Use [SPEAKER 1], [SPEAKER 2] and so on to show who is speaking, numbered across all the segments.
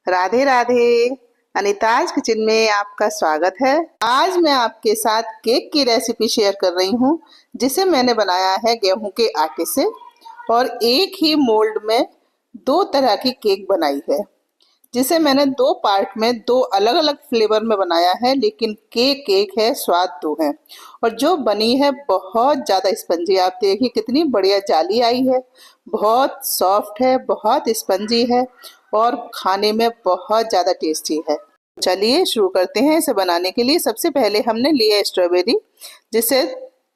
[SPEAKER 1] Radhe Radhe. अनीताज kitchen में आपका स्वागत है। आज मैं आपके साथ केक की रेसिपी शेयर कर रही हूँ, जिसे मैंने बनाया है गेहूं के आटे से और एक ही मोल्ड में दो तरह की केक बनाई है, जिसे मैंने दो पार्ट में दो अलग अलग फ्लेवर में बनाया है, लेकिन केक केक है, स्वाद दो है। और जो बनी है बहुत ज़्यादा स्पंजी। आप देखिए कितनी बढ़िया जाली आई है, बहुत सॉफ्ट है, बहुत स्पंजी है और खाने में बहुत ज़्यादा टेस्टी है। चलिए शुरू करते हैं। इसे बनाने के लिए सबसे पहले हमने लिया स्ट्रॉबेरी, जिसे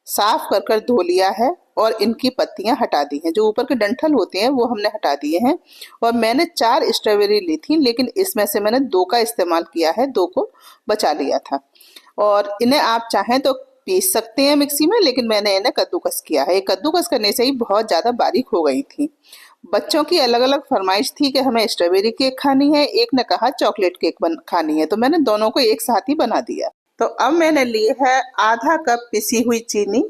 [SPEAKER 1] साफ कर कर धो लिया है और इनकी पत्तियां हटा दी हैं। जो ऊपर के डंठल होते हैं वो हमने हटा दिए हैं। और मैंने 4 स्ट्रॉबेरी ली थी, लेकिन इसमें से मैंने 2 का इस्तेमाल किया है, 2 को बचा लिया था। और इन्हें आप चाहें तो पीस सकते हैं मिक्सी में, लेकिन मैंने इन्हें कद्दूकस किया है। कद्दूकस करने से ही बहुत ज़्यादा बारीक हो गई थी। बच्चों की अलग अलग फरमाइश थी कि हमें स्ट्रॉबेरी केक खानी है, एक ने कहा चॉकलेट केक खानी है, तो मैंने दोनों को एक साथ ही बना दिया। तो अब मैंने ली है आधा कप पिसी हुई चीनी,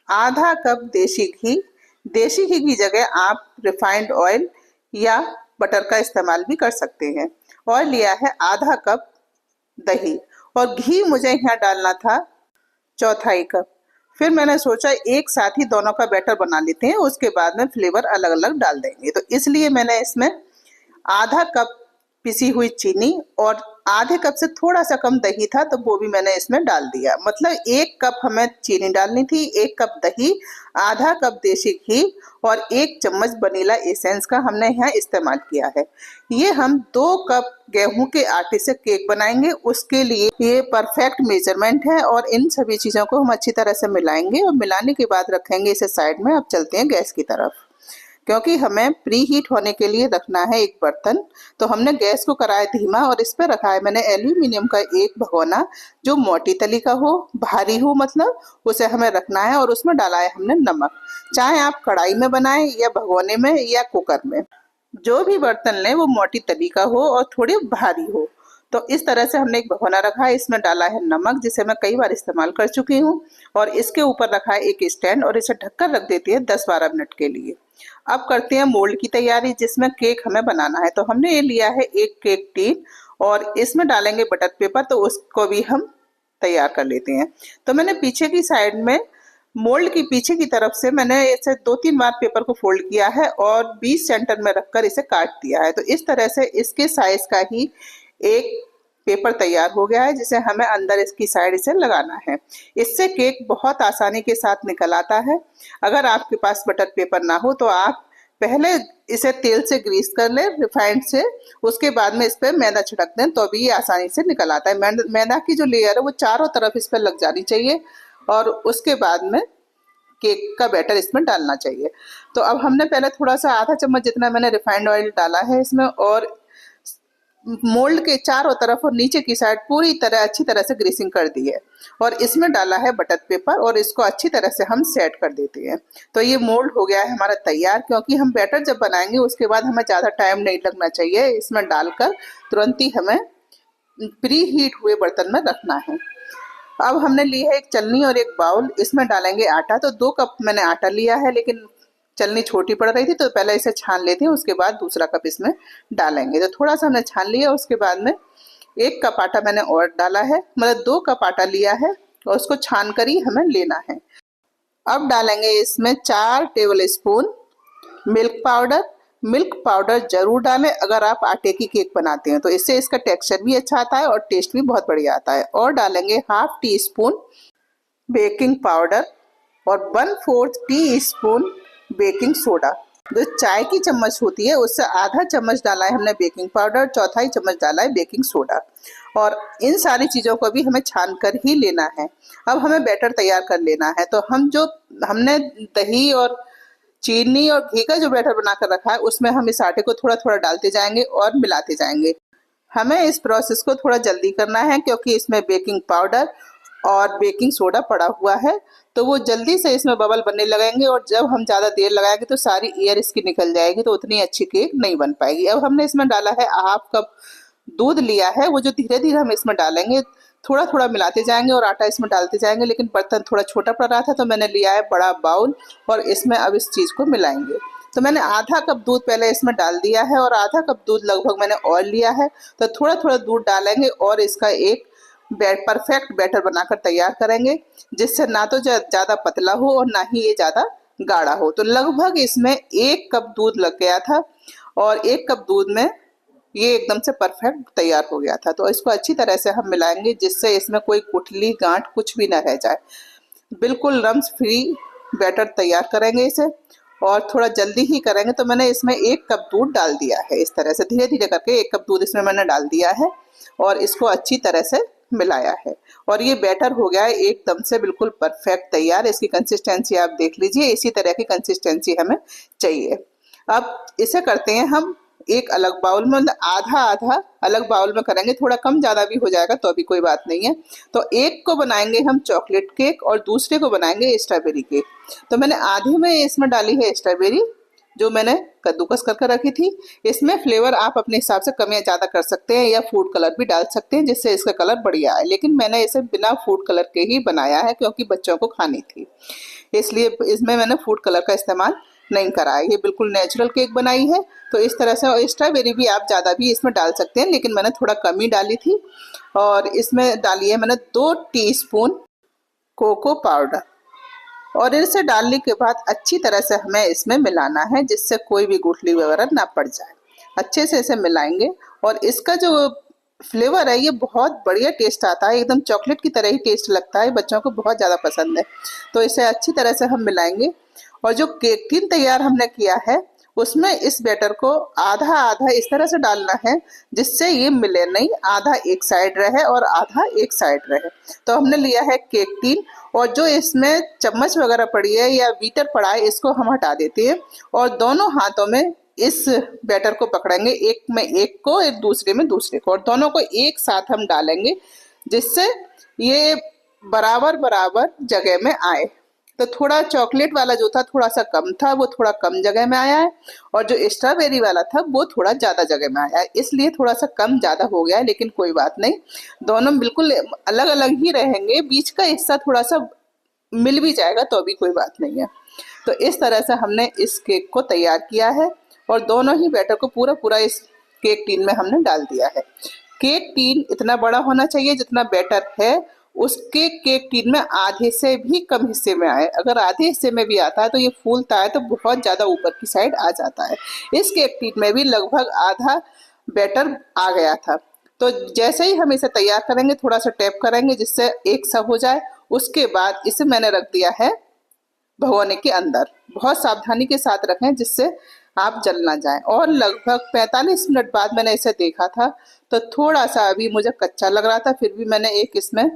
[SPEAKER 1] आधा कप देसी घी। देसी घी की जगह आप रिफाइंड ऑयल या बटर का इस्तेमाल भी कर सकते हैं। और लिया है आधा कप दही, और घी मुझे यहाँ डालना था चौथाई कप। फिर मैंने सोचा एक साथ ही दोनों का बैटर बना लेते हैं, उसके बाद में फ्लेवर अलग अलग डाल देंगे। तो इसलिए मैंने इसमें आधा कप पिसी हुई चीनी और आधे कप से थोड़ा सा कम दही था, तो वो भी मैंने इसमें डाल दिया। मतलब 1 कप हमें चीनी डालनी थी, 1 कप दही, आधा कप देसी घी और 1 चम्मच वनीला एसेंस का हमने यहाँ इस्तेमाल किया है। ये हम 2 कप गेहूं के आटे से केक बनाएंगे, उसके लिए ये परफेक्ट मेजरमेंट है। और इन सभी चीज़ों को हम अच्छी तरह से मिलाएंगे और मिलाने के बाद रखेंगे इसे साइड में। अब चलते हैं गैस की तरफ, क्योंकि हमें प्री हीट होने के लिए रखना है एक बर्तन। तो हमने गैस को कराया धीमा और इस पर रखा है मैंने एल्यूमिनियम का एक भगोना, जो मोटी तली का हो, भारी हो, मतलब उसे हमें रखना है। और उसमें डाला है हमने नमक। चाहे आप कढ़ाई में बनाएं या भगोने में या कुकर में, जो भी बर्तन लें वो मोटी तली का हो और थोड़ी भारी हो। तो इस तरह से हमने एक भगोना रखा है, इसमें डाला है नमक, जिसे मैं कई बार इस्तेमाल कर चुकी हूँ। और इसके ऊपर रखा है एक स्टैंड और इसे ढककर रख देती है 10-12 मिनट के लिए। अब करते हैं मोल्ड की तैयारी, जिसमें केक हमें बनाना है। तो हमने ये लिया है एक केक टीन और इसमें डालेंगे बटर पेपर, तो उसको भी हम तैयार कर लेते हैं। तो मैंने पीछे की साइड में मोल्ड की पीछे की तरफ से मैंने इसे 2-3 बार पेपर को फोल्ड किया है और बीच सेंटर में रखकर इसे काट दिया है। तो इस तरह से इसके साइज का ही एक पेपर तैयार हो गया है, जिसे हमें अंदर इसकी साइड से लगाना है। इससे केक बहुत आसानी के साथ निकल आता है। अगर आपके पास बटर पेपर ना हो तो आप पहले इसे तेल से ग्रीस कर लें, रिफाइंड से, उसके बाद में इस पर मैदा छिड़क दें, तो भी ये आसानी से निकल आता है। मैदा की जो लेयर है वो चारों तरफ इस पर लग जानी चाहिए और उसके बाद में केक का बैटर इसमें डालना चाहिए। तो अब हमने पहले थोड़ा सा आधा चम्मच जितना मैंने रिफाइंड ऑयल डाला है इसमें, और मोल्ड के चारों तरफ और नीचे की साइड पूरी तरह अच्छी तरह से ग्रीसिंग कर दी है। और इसमें डाला है बटर पेपर और इसको अच्छी तरह से हम सेट कर देते हैं। तो ये मोल्ड हो गया है हमारा तैयार, क्योंकि हम बैटर जब बनाएंगे उसके बाद हमें ज़्यादा टाइम नहीं लगना चाहिए। इसमें डालकर तुरंत ही हमें प्री हीट हुए बर्तन में रखना है। अब हमने ली है एक चलनी और एक बाउल, इसमें डालेंगे आटा। तो 2 कप मैंने आटा लिया है, लेकिन चलनी छोटी पड़ रही थी तो पहले इसे छान लेते हैं, उसके बाद दूसरा कप इसमें डालेंगे। तो थोड़ा सा हमने छान लिया, उसके बाद में 1 कप आटा मैंने और डाला है, मतलब 2 कप आटा लिया है और उसको छान कर ही हमें लेना है। अब डालेंगे इसमें 4 table spoon milk powder. Milk powder जरूर डालें अगर आप आटे की केक बनाते हैं, तो इससे इसका टेक्सचर भी अच्छा आता है और टेस्ट भी बहुत बढ़िया आता है। और डालेंगे half tea spoon baking powder और 1/4 टी स्पून बेकिंग सोडा। जो चाय की चम्मच होती है उससे आधा चम्मच डाला है हमने बेकिंग पाउडर, चौथाई चम्मच डाला है बेकिंग सोडा। और इन सारी चीज़ों को भी हमें छान कर ही लेना है। अब हमें बैटर तैयार कर लेना है। तो हमने दही और चीनी और घी का जो बैटर बनाकर रखा है उसमें हम इस आटे को थोड़ा थोड़ा डालते जाएंगे और मिलाते जाएंगे। हमें इस प्रोसेस को थोड़ा जल्दी करना है, क्योंकि इसमें बेकिंग पाउडर और बेकिंग सोडा पड़ा हुआ है, तो वो जल्दी से इसमें बबल बनने लगेंगे और जब हम ज़्यादा देर लगाएंगे तो सारी एयर इसकी निकल जाएगी, तो उतनी अच्छी केक नहीं बन पाएगी। अब हमने इसमें डाला है हाफ कप दूध लिया है, वो जो धीरे धीरे हम इसमें डालेंगे, थोड़ा थोड़ा मिलाते जाएंगे और आटा इसमें डालते जाएंगे। लेकिन बर्तन थोड़ा छोटा पड़ रहा था तो मैंने लिया है बड़ा बाउल और इसमें अब इस चीज़ को मिलाएंगे। तो मैंने आधा कप दूध पहले इसमें डाल दिया है और आधा कप दूध लगभग मैंने और लिया है। तो थोड़ा थोड़ा दूध डालेंगे और इसका एक परफेक्ट बैटर बनाकर तैयार करेंगे, जिससे ना तो ज़्यादा पतला हो और ना ही ये ज़्यादा गाढ़ा हो। तो लगभग इसमें 1 कप दूध लग गया था और 1 कप दूध में ये एकदम से परफेक्ट तैयार हो गया था। तो इसको अच्छी तरह से हम मिलाएंगे, जिससे इसमें कोई गुठली गांठ कुछ भी ना रह जाए। बिल्कुल रम्स फ्री बैटर तैयार करेंगे इसे, और थोड़ा जल्दी ही करेंगे। तो मैंने इसमें 1 कप दूध डाल दिया है। इस तरह से धीरे धीरे करके 1 कप दूध इसमें मैंने डाल दिया है और इसको अच्छी तरह से मिलाया है। और ये बैटर हो गया है एकदम से बिल्कुल परफेक्ट तैयार। इसकी कंसिस्टेंसी आप देख लीजिए, इसी तरह की कंसिस्टेंसी हमें चाहिए। अब इसे करते हैं हम एक अलग बाउल में, मतलब आधा आधा अलग बाउल में करेंगे। थोड़ा कम ज़्यादा भी हो जाएगा तो अभी कोई बात नहीं है। तो एक को बनाएंगे हम चॉकलेट केक और दूसरे को बनाएंगे स्ट्रॉबेरी केक। तो मैंने आधे में इसमें डाली है स्ट्रॉबेरी, जो मैंने कद्दूकस करके रखी थी। इसमें फ्लेवर आप अपने हिसाब से कम या ज़्यादा कर सकते हैं, या फूड कलर भी डाल सकते हैं जिससे इसका कलर बढ़िया आए। लेकिन मैंने इसे बिना फूड कलर के ही बनाया है, क्योंकि बच्चों को खानी थी, इसलिए इसमें मैंने फूड कलर का इस्तेमाल नहीं करा है। ये बिल्कुल नेचुरल केक बनाई है। तो इस तरह से, और स्ट्रॉबेरी भी आप ज़्यादा भी इसमें डाल सकते हैं, लेकिन मैंने थोड़ा कम ही डाली थी। और इसमें डाली है मैंने 2 टीस्पून कोको पाउडर, और इसे डालने के बाद अच्छी तरह से हमें इसमें मिलाना है, जिससे कोई भी गुठली वगैरह ना पड़ जाए। अच्छे से इसे मिलाएंगे और इसका जो फ्लेवर है ये बहुत बढ़िया टेस्ट आता है, एकदम चॉकलेट की तरह ही टेस्ट लगता है, बच्चों को बहुत ज़्यादा पसंद है। तो इसे अच्छी तरह से हम मिलाएंगे। और जो केक टिन तैयार हमने किया है उसमें इस बैटर को आधा आधा इस तरह से डालना है, जिससे ये मिले नहीं, आधा एक साइड रहे और आधा एक साइड रहे। तो हमने लिया है केक टिन, और जो इसमें चम्मच वगैरह पड़ी है या बीटर पड़ा है इसको हम हटा देते हैं, और दोनों हाथों में इस बैटर को पकड़ेंगे, एक में एक को, एक दूसरे में दूसरे को, और दोनों को एक साथ हम डालेंगे, जिससे ये बराबर बराबर जगह में आए। तो थोड़ा चॉकलेट वाला जो था थोड़ा सा कम था, वो थोड़ा कम जगह में आया है, और जो स्ट्रॉबेरी वाला था वो थोड़ा ज़्यादा जगह में आया है, इसलिए थोड़ा सा कम ज़्यादा हो गया है। लेकिन कोई बात नहीं, दोनों बिल्कुल अलग अलग ही रहेंगे, बीच का हिस्सा थोड़ा सा मिल भी जाएगा तो भी कोई बात नहीं है। तो इस तरह से हमने इस केक को तैयार किया है, और दोनों ही बैटर को पूरा पूरा इस केक टीन में हमने डाल दिया है। केक टीन इतना बड़ा होना चाहिए जितना बैटर है उसके केक टीन में आधे से भी कम हिस्से में आए। अगर आधे हिस्से में भी आता है तो ये फूलता है, तो बहुत ज़्यादा ऊपर की साइड आ जाता है। इस केक टीन में भी लगभग आधा बैटर आ गया था। तो जैसे ही हम इसे तैयार करेंगे थोड़ा सा टैप करेंगे जिससे एक सब हो जाए। उसके बाद इसे मैंने रख दिया है भगोने के अंदर। बहुत सावधानी के साथ रखें जिससे आप जल ना जाए। और लगभग 45 मिनट बाद मैंने इसे देखा था, तो थोड़ा सा अभी मुझे कच्चा लग रहा था, फिर भी मैंने एक इसमें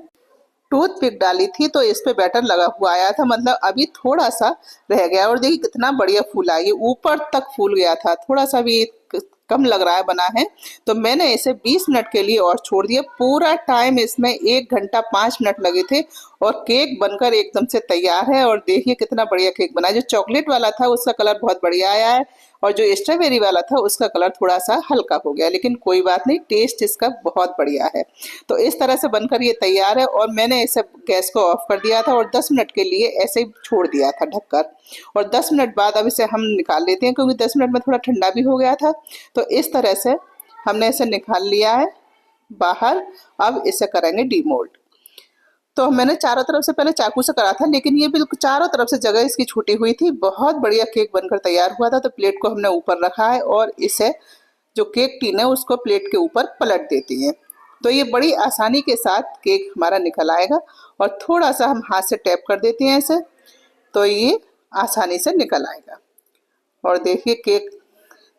[SPEAKER 1] टूथपिक डाली थी तो इस पे बैटर लगा हुआ आया था, मतलब अभी थोड़ा सा रह गया। और देखिए कितना बढ़िया फूला, ये ऊपर तक फूल गया था, थोड़ा सा भी कम लग रहा है बना है। तो मैंने इसे 20 मिनट के लिए और छोड़ दिया। पूरा टाइम इसमें 1 घंटा 5 मिनट लगे थे, और केक बनकर एकदम से तैयार है। और देखिए कितना बढ़िया केक बना है। जो चॉकलेट वाला था उसका कलर बहुत बढ़िया आया है, और जो स्ट्रॉबेरी वाला था उसका कलर थोड़ा सा हल्का हो गया, लेकिन कोई बात नहीं, टेस्ट इसका बहुत बढ़िया है। तो इस तरह से बनकर ये तैयार है। और मैंने इसे गैस को ऑफ कर दिया था और 10 मिनट के लिए ऐसे ही छोड़ दिया था ढककर। और 10 मिनट बाद अब इसे हम निकाल लेते हैं, क्योंकि 10 मिनट में थोड़ा ठंडा भी हो गया था। तो इस तरह से हमने इसे निकाल लिया है बाहर। अब इसे करेंगे डीमोल्ड। तो मैंने चारों तरफ से पहले चाकू से करा था, लेकिन ये बिल्कुल चारों तरफ से जगह इसकी छूटी हुई थी। बहुत बढ़िया केक बनकर तैयार हुआ था। तो प्लेट को हमने ऊपर रखा है और इसे जो केक टीन है उसको प्लेट के ऊपर पलट देती है। तो ये बड़ी आसानी के साथ केक हमारा निकल आएगा। और थोड़ा सा हम हाथ से टैप कर देते हैं इसे, तो ये आसानी से निकल आएगा। और देखिए केक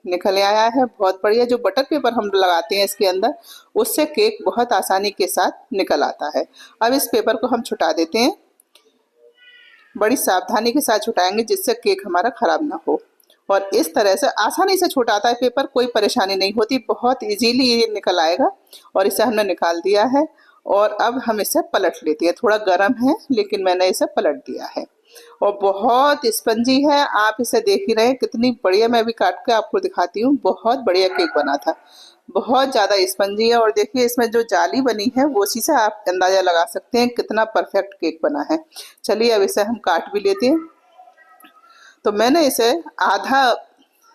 [SPEAKER 1] निकल आया है बहुत बढ़िया। जो बटर पेपर हम लगाते हैं इसके अंदर, उससे केक बहुत आसानी के साथ निकल आता है। अब इस पेपर को हम छुटा देते हैं, बड़ी सावधानी के साथ छुटाएंगे जिससे केक हमारा खराब ना हो। और इस तरह से आसानी से छुटाता है पेपर, कोई परेशानी नहीं होती, बहुत इजीली ये निकल आएगा। और इसे हमने निकाल दिया है, और अब हम इसे पलट लेते हैं। थोड़ा गर्म है लेकिन मैंने इसे पलट दिया है, और बहुत स्पंजी है। आप इसे देख ही रहे हैं कितनी बढ़िया। मैं अभी काट के आपको दिखाती हूँ। बहुत बढ़िया केक बना था, बहुत ज़्यादा स्पंजी है। और देखिए इसमें जो जाली बनी है वो उसी से आप अंदाज़ा लगा सकते हैं कितना परफेक्ट केक बना है। चलिए अब इसे हम काट भी लेते हैं। तो मैंने इसे आधा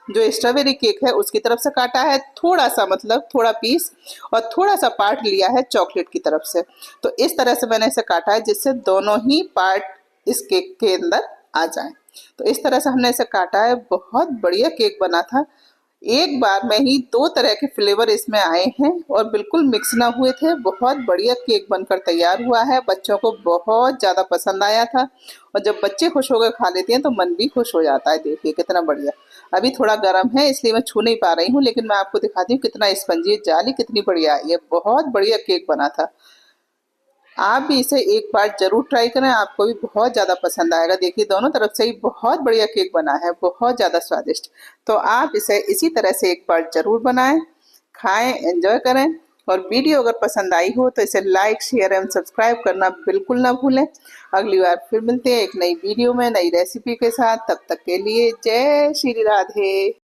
[SPEAKER 1] जो स्ट्रॉबेरी केक है उसकी तरफ से काटा है, थोड़ा सा मतलब थोड़ा पीस, और थोड़ा सा पार्ट लिया है चॉकलेट की तरफ से। तो इस तरह से मैंने इसे काटा है जिससे दोनों ही पार्ट इस केक के अंदर आ जाएं। तो इस तरह से हमने इसे काटा है। बहुत बढ़िया केक बना था। एक बार में ही 2 तरह के फ्लेवर इसमें आए हैं और बिल्कुल मिक्स ना हुए थे। बहुत बढ़िया केक बनकर तैयार हुआ है। बच्चों को बहुत ज़्यादा पसंद आया था और जब बच्चे खुश होकर खा लेते हैं तो मन भी खुश हो जाता है। देखिए कितना बढ़िया। अभी थोड़ा गर्म है इसलिए मैं छू नहीं पा रही हूँ, लेकिन मैं आपको दिखाती हूँ कितना स्पंजी, जाली कितनी बढ़िया है। ये बहुत बढ़िया केक बना था। आप भी इसे एक बार ज़रूर ट्राई करें, आपको भी बहुत ज़्यादा पसंद आएगा। देखिए दोनों तरफ से ही बहुत बढ़िया केक बना है, बहुत ज़्यादा स्वादिष्ट। तो आप इसे इसी तरह से एक बार ज़रूर बनाएं, खाएं, एंजॉय करें। और वीडियो अगर पसंद आई हो तो इसे लाइक, शेयर एवं सब्सक्राइब करना बिल्कुल ना भूलें। अगली बार फिर मिलते हैं एक नई वीडियो में, नई रेसिपी के साथ। तब तक के लिए जय श्री राधे।